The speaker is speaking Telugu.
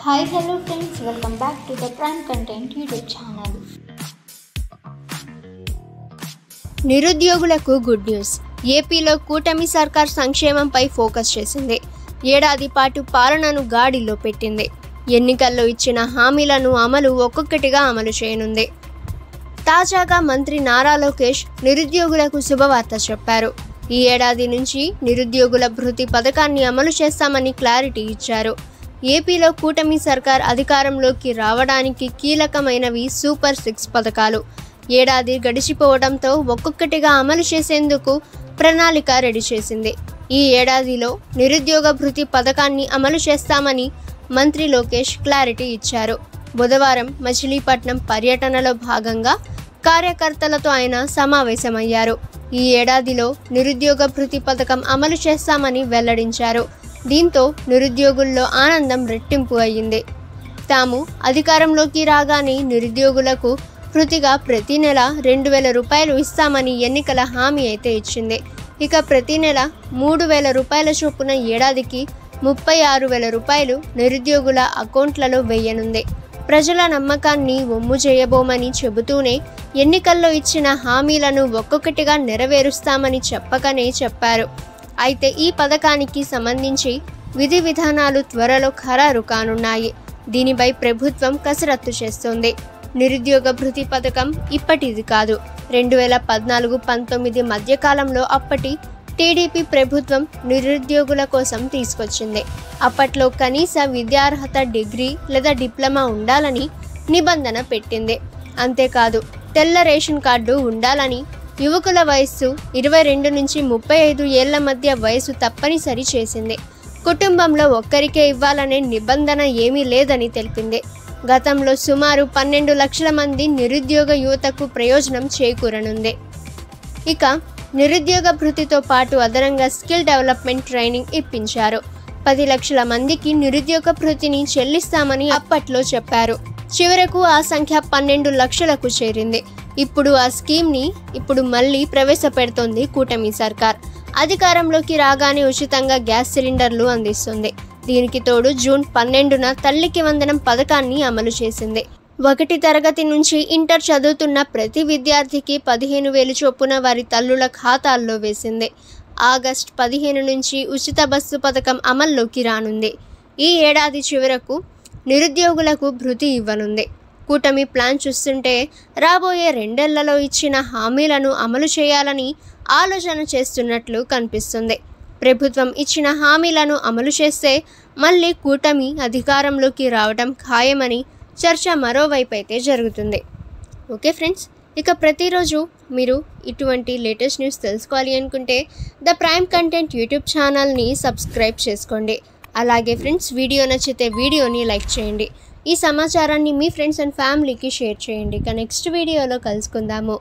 Hi, hello friends, welcome back to the Prime Content YouTube channel. నిరుద్యోగులకు గుడ్ న్యూస్. ఏపీలో కూటమి సర్కార్ సంక్షేమంపై ఫోకస్ చేసింది. ఏడాది పాటు పాలనను గాడిలో పెట్టింది. ఎన్నికల్లో ఇచ్చిన హామీలను ఒక్కొక్కటిగా అమలు చేయనుంది. తాజాగా మంత్రి నారా లోకేష్ నిరుద్యోగులకు శుభవార్త చెప్పారు. ఈ ఏడాది నుంచి నిరుద్యోగుల భృతి పథకాన్ని అమలు చేస్తామని క్లారిటీ ఇచ్చారు. ఏపీలో కూటమి సర్కార్ అధికారంలోకి రావడానికి కీలకమైనవి సూపర్ 6 పథకాలు. ఏడాది గడిచిపోవడంతో ఒక్కొక్కటిగా అమలు చేసేందుకు ప్రణాళిక రెడీ చేసింది. ఈ ఏడాదిలో నిరుద్యోగ భృతి పథకాన్ని అమలు చేస్తామని మంత్రి లోకేష్ క్లారిటీ ఇచ్చారు. బుధవారం మచిలీపట్నం పర్యటనలో భాగంగా కార్యకర్తలతో ఆయన సమావేశమయ్యారు. ఈ ఏడాదిలో నిరుద్యోగ భృతి పథకం అమలు చేస్తామని వెల్లడించారు. దీంతో నిరుద్యోగుల్లో ఆనందం రెట్టింపు అయ్యింది. తాము అధికారంలోకి రాగానే నిరుద్యోగులకు భృతిగా ప్రతి నెల 2,000 రూపాయలు ఇస్తామని ఎన్నికల హామీ అయితే ఇచ్చింది. ఇక ప్రతి నెల 3,000 రూపాయల చొప్పున ఏడాదికి 36,000 రూపాయలు నిరుద్యోగుల అకౌంట్లలో వేయనుంది. ప్రజల నమ్మకాన్ని వమ్ము చేయబోమని చెబుతూనే ఎన్నికల్లో ఇచ్చిన హామీలను ఒక్కొక్కటిగా నెరవేరుస్తామని చెప్పకనే చెప్పారు. అయితే ఈ పథకానికి సంబంధించి విధి విధానాలు త్వరలో ఖరారు కానున్నాయి. దీనిపై ప్రభుత్వం కసరత్తు చేస్తోంది. నిరుద్యోగ భృతి పథకం ఇప్పటిది కాదు. 2014-19 మధ్యకాలంలో అప్పటి టీడీపీ ప్రభుత్వం నిరుద్యోగుల కోసం తీసుకొచ్చింది. అప్పట్లో కనీస విద్యార్హత డిగ్రీ లేదా డిప్లొమా ఉండాలని నిబంధన పెట్టింది. అంతేకాదు తెల్ల రేషన్ కార్డు ఉండాలని, యువకుల వయస్సు 22 నుంచి 35 ఏళ్ల మధ్య వయసు తప్పనిసరి చేసింది. కుటుంబంలో ఒక్కరికే ఇవ్వాలనే నిబంధన ఏమీ లేదని తెలిపింది. గతంలో సుమారు 12 లక్షల మంది నిరుద్యోగ యువతకు ప్రయోజనం చేకూరనుంది. ఇక నిరుద్యోగ భృతితో పాటు అదనంగా స్కిల్ డెవలప్మెంట్ ట్రైనింగ్ ఇప్పించారు. 10 లక్షల మందికి నిరుద్యోగ భృతిని చెల్లిస్తామని అప్పట్లో చెప్పారు. చివరకు ఆ సంఖ్య 12 లక్షలకు చేరింది. ఇప్పుడు ఆ స్కీమ్ని మళ్ళీ ప్రవేశపెడుతోంది కూటమి సర్కార్. అధికారంలోకి రాగానే ఉచితంగా గ్యాస్ సిలిండర్లు అందిస్తుంది. దీనికి తోడు జూన్ 12న తల్లికి వందనం పథకాన్ని అమలు చేసింది. 1 తరగతి నుంచి ఇంటర్ చదువుతున్న ప్రతి విద్యార్థికి 15,000 చొప్పున వారి తల్లుల ఖాతాల్లో వేసింది. ఆగస్టు 15 నుంచి ఉచిత బస్సు పథకం అమల్లోకి రానుంది. ఈ ఏడాది చివరకు నిరుద్యోగులకు భృతి ఇవ్వనుంది. కూటమి ప్లాన్ చూస్తుంటే రాబోయే 2 ఏళ్లలో ఇచ్చిన హామీలను అమలు చేయాలని ఆలోచన చేస్తున్నట్లు కనిపిస్తుంది. ప్రభుత్వం ఇచ్చిన హామీలను అమలు చేస్తే మళ్ళీ కూటమి అధికారంలోకి రావడం ఖాయమని చర్చ మరోవైపు అయితే జరుగుతుంది. ఓకే ఫ్రెండ్స్, ఇక ప్రతిరోజు మీరు ఇటువంటి లేటెస్ట్ న్యూస్ తెలుసుకోవాలి అనుకుంటే ద ప్రైమ్ కంటెంట్ యూట్యూబ్ ఛానల్ని సబ్స్క్రైబ్ చేసుకోండి. అలాగే ఫ్రెండ్స్, వీడియో నచ్చితే వీడియోని లైక్ చేయండి. ఈ సమాచారాన్ని మీ ఫ్రెండ్స్ అండ్ ఫ్యామిలీకి షేర్ చేయండి. ఇక నెక్స్ట్ వీడియోలో కలుసుకుందాము.